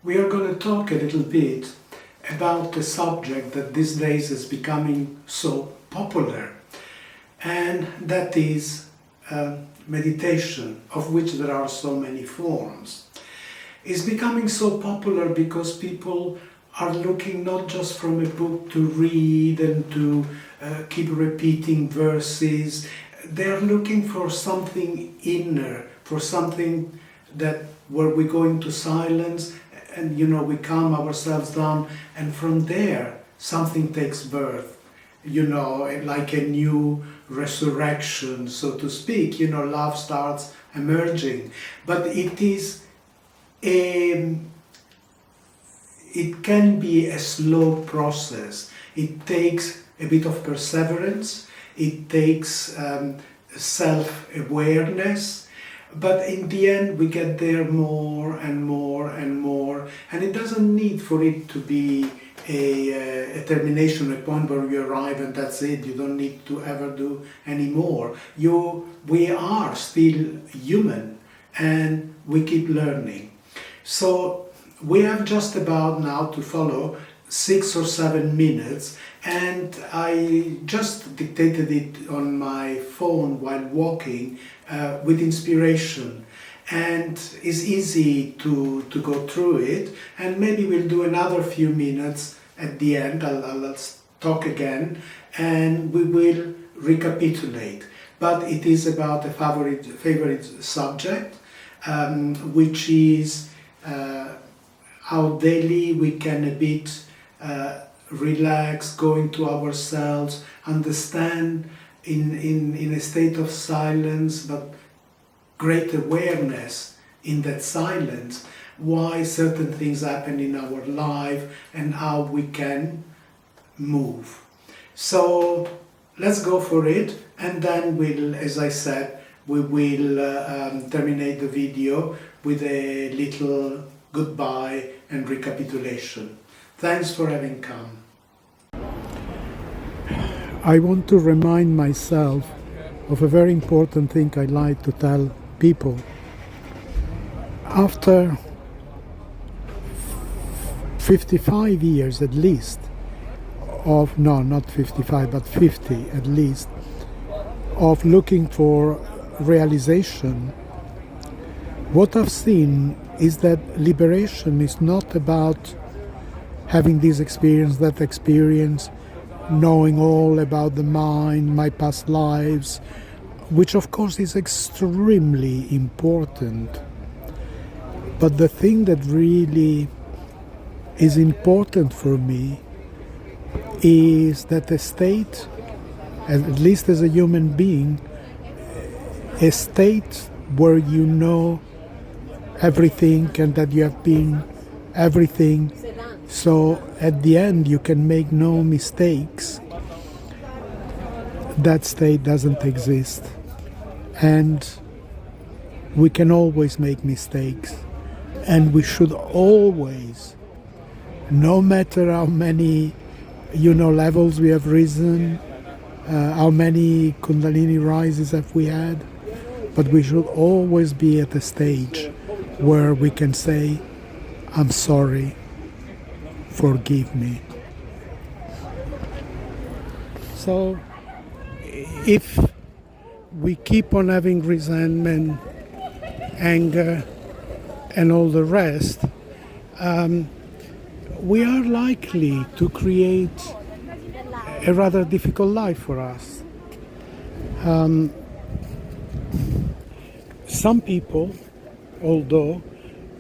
We are going to talk a little bit about a subject that these days is becoming so popular, and that is meditation, of which there are so many forms. It's becoming so popular because people are looking not just from a book to read and to keep repeating verses. They are looking for something inner, for something that where we go into silence and we calm ourselves down, and from there something takes birth, like a new resurrection, so to speak. Love starts emerging, but it can be a slow process. It takes a bit of perseverance, it takes self-awareness, but in the end we get there more and more and more, and it doesn't need for it to be a termination, a point where you arrive and that's it. You don't need to ever do any more. We are still human and we keep learning. So we have just about now to follow 6 or 7 minutes, and I just dictated it on my phone while walking with inspiration, and it's easy to go through it, and maybe we'll do another few minutes at the end. I'll talk again and we will recapitulate, but it is about a favorite subject, which is how daily we can a bit relax, go into ourselves, understand in a state of silence, but great awareness in that silence, why certain things happen in our life and how we can move. So let's go for it, and then we'll, as I said, we will terminate the video with a little goodbye and recapitulation. Thanks for having come. I want to remind myself of a very important thing I like to tell people. After 55 years at least of, no, not 55, but 50 at least, of looking for realization, what I've seen is that liberation is not about having this experience, that experience, knowing all about the mind, my past lives, which of course is extremely important. But the thing that really is important for me is that a state, at least as a human being, a state where you know everything and that you have been everything, so at the end you can make no mistakes. That state doesn't exist, and we can always make mistakes, and we should always, no matter how many levels we have risen, how many Kundalini rises have we had, but we should always be at a stage where we can say, I'm sorry, forgive me. So if we keep on having resentment, anger, and all the rest, we are likely to create a rather difficult life for us. Some people, although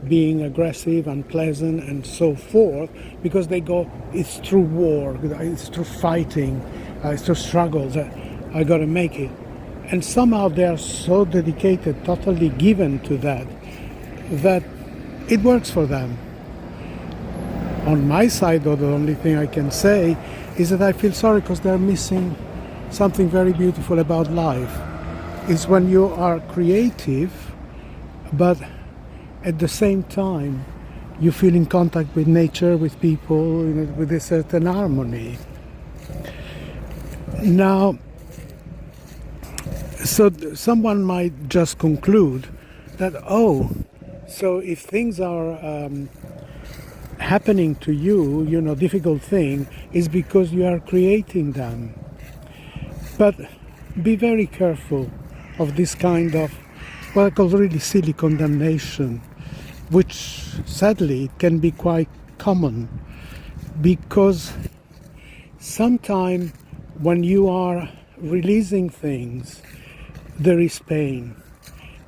being aggressive, unpleasant, and so forth, because they go, it's through war, it's through fighting, it's through struggles, I got to make it. And somehow they are so dedicated, totally given to that it works for them. On my side, though, the only thing I can say is that I feel sorry because they're missing something very beautiful about life. It's when you are creative, but at the same time you feel in contact with nature, with people, with a certain harmony. Now, so someone might just conclude that, so if things are happening to you, difficult thing, is because you are creating them. But be very careful of this kind of what I call really silly condemnation, which sadly can be quite common, because sometimes when you are releasing things, there is pain.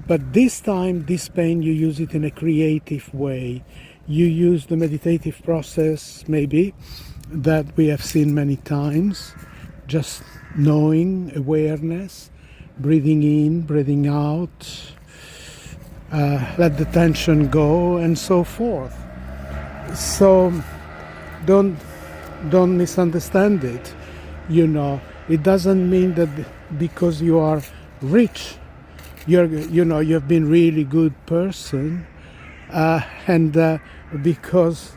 But this time, this pain, you use it in a creative way. You use the meditative process, maybe, that we have seen many times, just knowing, awareness, breathing in, breathing out, let the tension go, and so forth. So don't misunderstand it. It doesn't mean that because you are rich, you've been really good person, and because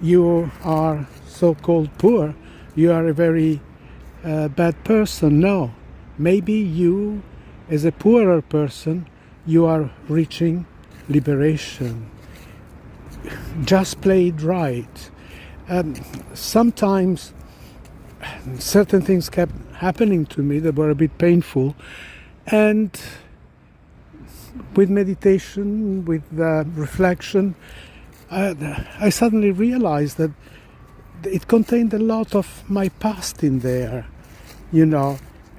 you are so-called poor, you are a very bad person. No, maybe you, as a poorer person, you are reaching liberation. Just play it right. Sometimes certain things kept happening to me that were a bit painful, and with meditation, with reflection, I suddenly realized that it contained a lot of my past in there,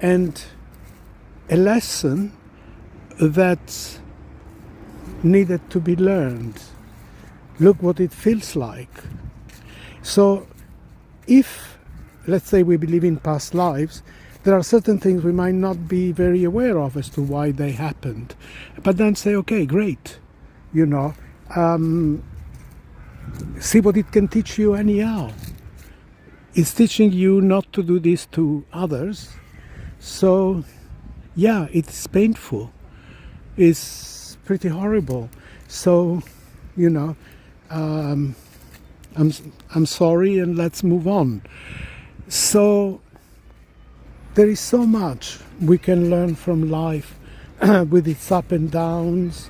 and a lesson that needed to be learned. Look what it feels like. So if, let's say, we believe in past lives, there are certain things we might not be very aware of as to why they happened. But then say, okay, great, see what it can teach you anyhow. It's teaching you not to do this to others. So, yeah, it's painful. It's pretty horrible. So, I'm sorry, and let's move on. So there is so much we can learn from life, with its up and downs,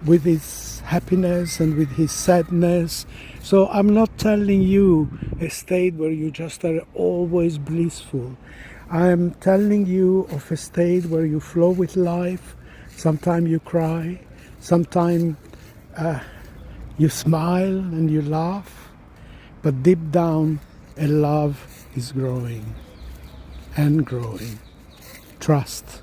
with its happiness and with its sadness. So I'm not telling you a state where you just are always blissful. I am telling you of a state where you flow with life. Sometimes you cry, sometimes you smile and you laugh, but deep down a love is growing and growing. Trust.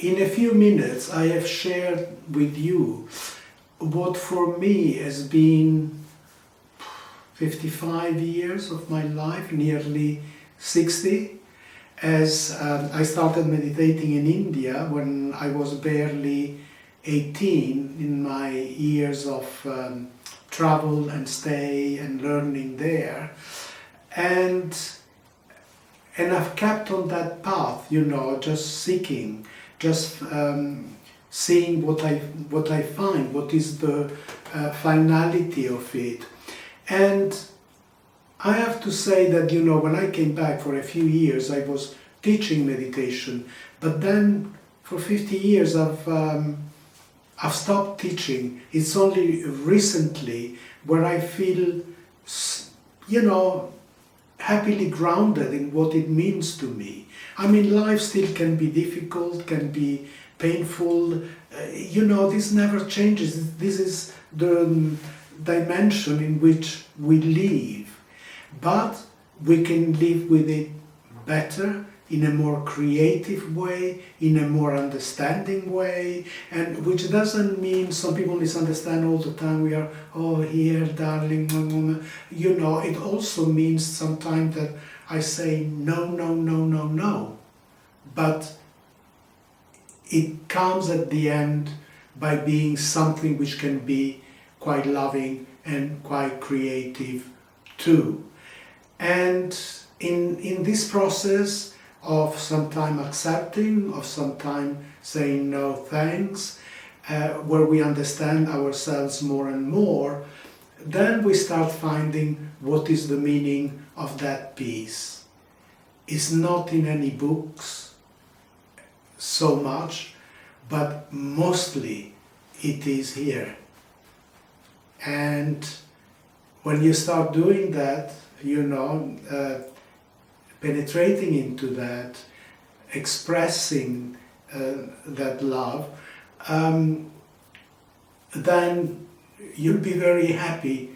In a few minutes, I have shared with you what for me has been 55 years of my life, nearly 60, as I started meditating in India when I was barely 18, in my years of travel and stay and learning there. And I've kept on that path, just seeking, just seeing what I find, what is the finality of it. And I have to say that, when I came back for a few years, I was teaching meditation, but then for 50 years I've stopped teaching. It's only recently where I feel, happily grounded in what it means to me. I mean, life still can be difficult, can be painful. This never changes. This is the dimension in which we live. But we can live with it better, in a more creative way, in a more understanding way, and which doesn't mean, some people misunderstand all the time, we are, oh, here, darling, it also means sometimes that I say no, no, no, no, no. But it comes at the end by being something which can be quite loving and quite creative too. And in this process of sometime accepting, of sometime saying no thanks, where we understand ourselves more and more, then we start finding what is the meaning of that piece. It's not in any books so much, but mostly it is here. And when you start doing that, penetrating into that, expressing that love, then you'll be very happy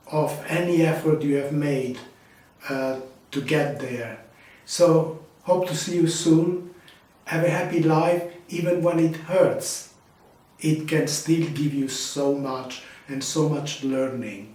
of any effort you have made to get there. So, hope to see you soon. Have a happy life. Even when it hurts, it can still give you so much and so much learning.